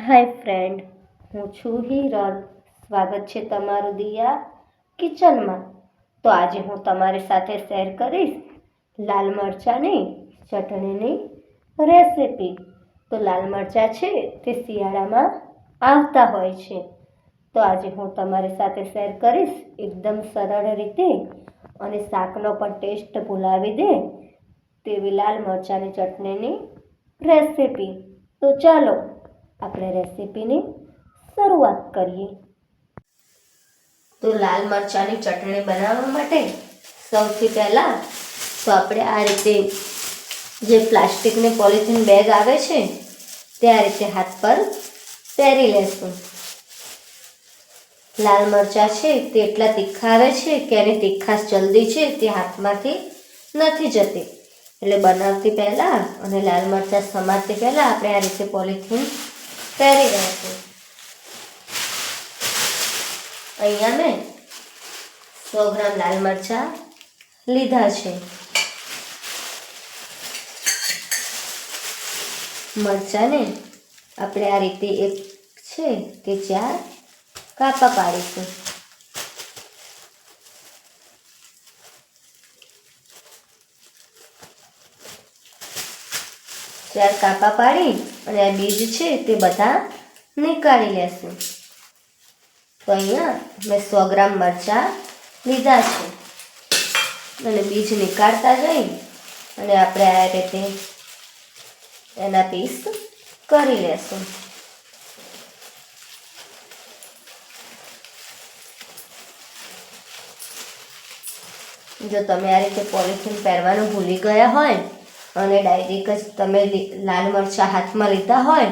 હાય friend, હું છું હિરલ. સ્વાગત છે તમારું દિયા કિચનમાં. તો આજે હું તમારી સાથે શેર કરીશ લાલ મરચાંની ચટણીની રેસિપી. તો લાલ મરચાં છે તે શિયાળામાં આવતા હોય છે. તો આજે હું તમારી સાથે શેર કરીશ એકદમ સરળ રીતે અને શાકનો પણ ટેસ્ટ ભૂલાવી દે તેવી લાલ મરચાંની ચટણીની રેસિપી. તો ચાલો આપણે રેસીપીની શરૂઆત કરીએ. તો લાલ મરચાંની ચટણી બનાવવા માટે સૌથી પહેલાં તો આપણે આ રીતે જે પ્લાસ્ટિકની પોલિથીન બેગ આવે છે તે આ રીતે હાથ પર પહેરી લેશું. લાલ મરચાં છે તે એટલા તીખા આવે છે કે એની તીખાશ જલ્દી છે તે હાથમાંથી નથી જતી, એટલે બનાવતી પહેલાં અને લાલ મરચાં સમારતી પહેલાં આપણે આ રીતે પોલિથીન પહેરી લઈશું. અહીંયા મેં 100 ગ્રામ લાલ મરચાં લીધા છે. મરચાંને આપણે આ રીતે એક છે કે 4 કાપા પાડીશું. ચાર કાપા પાડી અને આ બીજ છે તે બધા નીકાળી લેશું. તો અહીંયા મેં 100 ગ્રામ મરચાં લીધા છે અને બીજ નીકાળતા જઈ અને આપણે આ રીતે એના પીસ કરી લેશું. જો તમે આ રીતે પોલિથીન પહેરવાનું ભૂલી ગયા હોય અને ડાયરેક્ટ જ તમે લાલ મરચાં હાથમાં લીધા હોય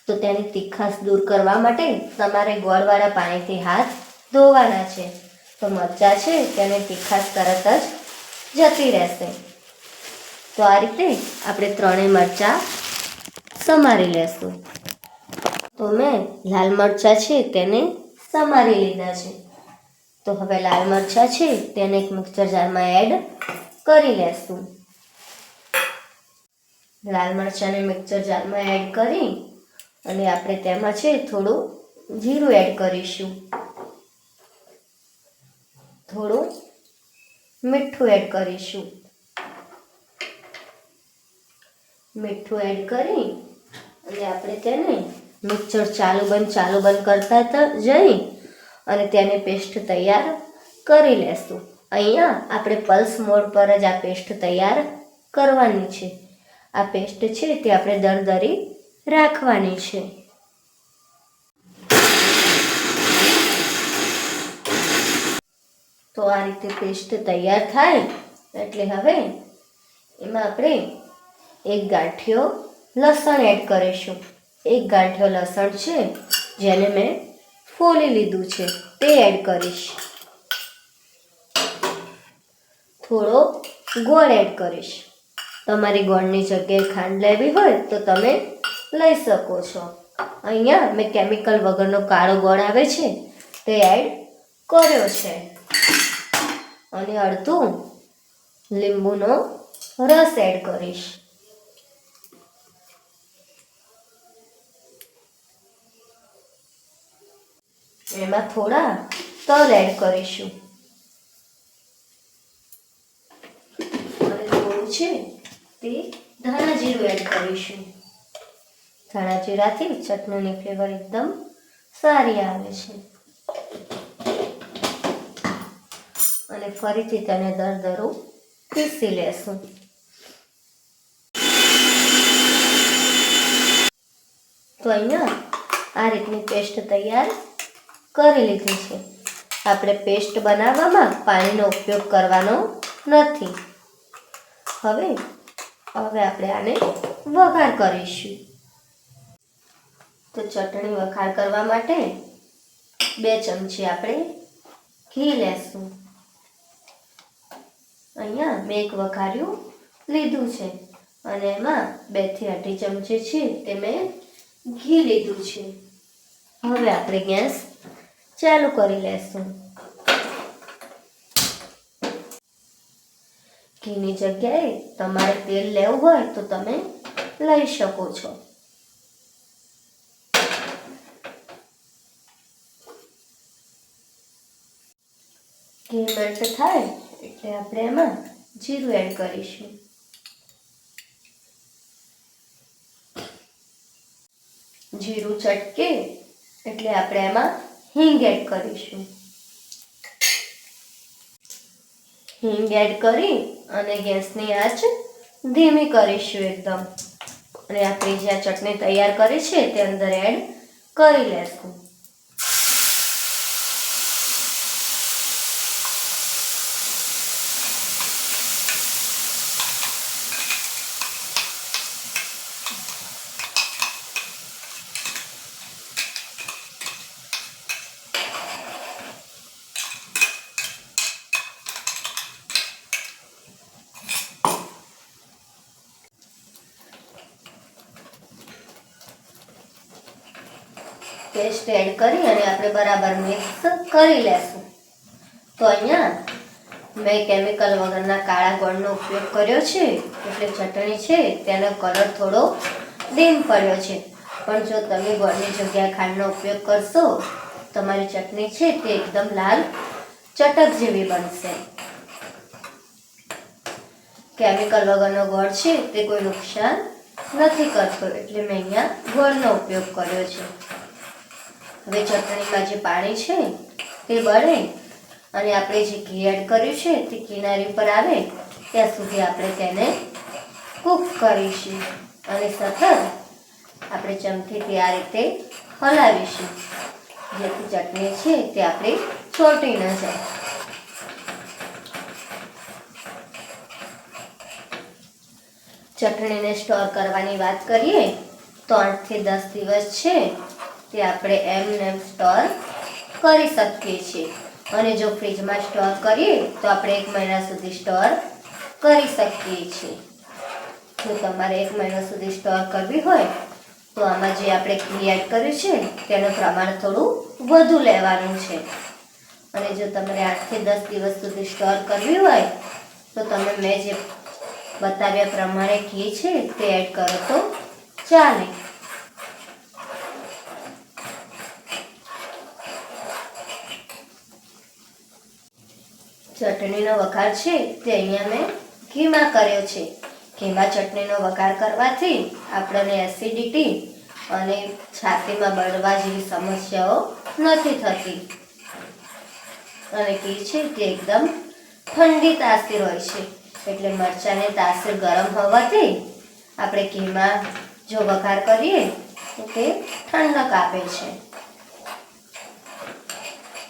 તો તેની તીખાશ દૂર કરવા માટે તમારે ગોળવાળા પાણીથી હાથ ધોવાના છે. તો મરચાં છે તેની તીખાશ તરત જ જતી રહેશે. તો આ રીતે આપણે ત્રણેય મરચાં સમારી લેશું. તો મેં લાલ મરચાં છે તેને સમારી લીધા છે. તો હવે લાલ મરચાં છે તેને એક મિક્સર જારમાં એડ કરી લેશું. લાલ મરચાંને મિક્સર જારમાં એડ કરી અને આપણે તેમાં છે થોડું જીરું એડ કરીશું, થોડું મીઠું એડ કરીશું. મીઠું એડ કરી અને આપણે તેને મિક્સર ચાલુ બંધ કરતા જઈ અને તેની પેસ્ટ તૈયાર કરી લેશું. અહીંયા આપણે પલ્સ મોડ પર જ આ પેસ્ટ તૈયાર કરવાની છે. આ પેસ્ટ છે તે આપણે દરદરી રાખવાની છે. તો આ રીતે પેસ્ટ તૈયાર થાય એટલે હવે એમાં આપણે એક ગાંઠિયો લસણ એડ કરીશું. એક ગાંઠિયો લસણ છે જેને મેં ફોલી લીધું છે તે એડ કરીશ. થોડો ગોળ એડ કરીશ. તમારી ગોળની જગ્યાએ ખાંડ લેવી હોય તો તમે લઈ શકો છો. અહીંયા મેં કેમિકલ વગરનો કાળો ગોળ આવે છે તે એડ કર્યો છે અને અડધું લીંબુનો રસ એડ કરીશ. એમાં થોડા તલ એડ કરીશું અને થોડું છે તે ધાણા જીરું એડ કરીશું. ધાણા જીરાથી ચટણીની ફ્લેવર એકદમ સારી આવે છે. અને ફરીથી તેને દરદરું પીસી લેશું. તો અહીંયા આ રીતની પેસ્ટ તૈયાર કરી લીધી છે. આપણે પેસ્ટ બનાવવામાં પાણીનો ઉપયોગ કરવાનો નથી. હવે આપણે આને વઘાર કરીશું. તો ચટણી વઘાર કરવા માટે 2 ચમચી આપણે ઘી લેશું. અહીંયા મેં એક વઘાર્યું લીધું છે અને એમાં 2 થી 2.5 ચમચી છે તે મેં ઘી લીધું છે. હવે આપણે ગેસ ચાલુ કરી લેશું. ઘીની જગ્યાએ તમારે તેલ લેવું હોય તો તમે લઈ શકો છો. ઘી મેલ્ટ થાય એટલે આપણે એમાં જીરું એડ કરીશું. જીરું ચટકે એટલે આપણે એમાં હિંગ એડ કરીશું. હિંગ એડ કરી અને ગેસની આંચ ધીમી કરીશું એકદમ. અને આપણે જે આ ચટણી તૈયાર કરી છે તે અંદર એડ કરી લેશું. પેસ્ટ એડ કરી અને આપણે બરાબર મિક્સ કરી લેશું. તો અહીંયા મેં કેમિકલ વગરના કાળા ગોળનો ઉપયોગ કર્યો છે એટલે ચટણી છે તેનો કલર થોડો ડીમ પડ્યો છે. પણ જો તમે ગોળની જગ્યાએ ખાંડનો ઉપયોગ કરશો તમારી ચટણી છે તે એકદમ લાલ ચટક જેવી બનશે. કેમિકલ વગરનો ગોળ છે તે કોઈ નુકસાન નથી કરતો એટલે મેં અહીંયા ગોળનો ઉપયોગ કર્યો છે. હવે ચટણીમાં જે પાણી છે તે બળે અને આપણે જે ઘી એડ કર્યું છે તે કિનારી પર આવે ત્યાં સુધી આપણે તેને કૂક કરીશું અને સતત આપણે ચમચીથી આ રીતે હલાવીશું જેથી ચટણી છે તે આપણી ચોંટી ન જાય. ચટણીને સ્ટોર કરવાની વાત કરીએ તો 8 થી 10 દિવસ છે તે આપણે એમ સ્ટોર કરી શકીએ છીએ. અને જો ફ્રીજમાં સ્ટોર કરીએ તો આપણે 1 મહિના સુધી સ્ટોર કરી શકીએ છીએ. જો તમારે 1 મહિના સુધી સ્ટોર કરવી હોય તો આમાં જે આપણે ઘી એડ કર્યું છે તેનું પ્રમાણ થોડું વધુ લેવાનું છે. અને જો તમારે 8 થી 10 દિવસ સુધી સ્ટોર કરવી હોય તો તમે મેં જે બતાવ્યા પ્રમાણે ઘી છે તે એડ કરો તો ચાલે. ચટણીનો વઘાર છે તે અહીંયા મેં ઘીમાં કર્યો છે. ઘીમાં ચટણીનો વઘાર કરવાથી આપણને એસિડિટી અને છાતીમાં બળવા જેવી સમસ્યાઓ નથી થતી. અને ઘી છે તે એકદમ ઠંડી તાસીર હોય છે એટલે મરચાંની તાસીર ગરમ હોવાથી આપણે ઘીમાં જો વઘાર કરીએ તો તે ઠંડક આપે છે.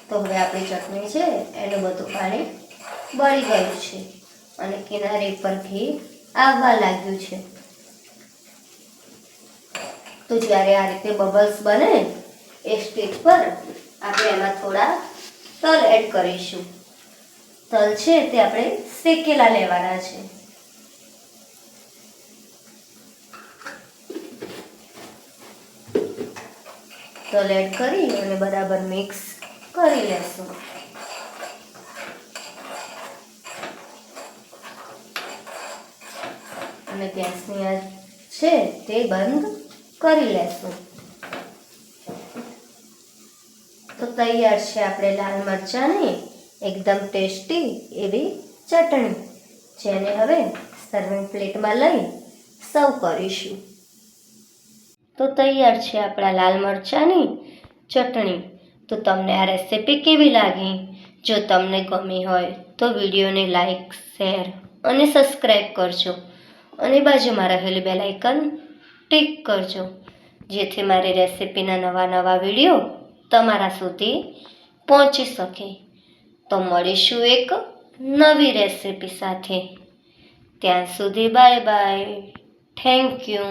તો હવે આપણી ચટણી છે એનું બધું પાણી બળી ગયું છે અને કિનારી પર ઘી આવવા લાગ્યું છે. તો જ્યારે આ રીતે બબલ્સ બને એ સ્ટેજ પર આપણે એમાં થોડા તલ એડ કરીશું. તલ છે તે આપણે શેકેલા લેવાના છે. તલ એડ કરી અને બરાબર મિક્સ કરી લેશું. અને ગેસની આંચ છે તે બંધ કરી લેશું. તો તૈયાર છે આપણે લાલ મરચાંની એકદમ ટેસ્ટી એવી ચટણી, જેને હવે સર્વિંગ પ્લેટમાં લઈ સર્વ કરીશું. તો તૈયાર છે આપણા લાલ મરચાંની ચટણી. તો તમને આ રેસિપી કેવી લાગી? જો તમને ગમી હોય તો વિડીયોને લાઈક, શેર અને સબસ્ક્રાઈબ કરજો અને બાજુમાં રહેલી બેલ આઇકન ટિક કરજો જેથી મારી રેસિપીના નવા વિડીયો તમારા સુધી પહોંચી શકે. તો મળીશું એક નવી રેસિપી સાથે. ત્યાં સુધી બાય બાય. Thank you.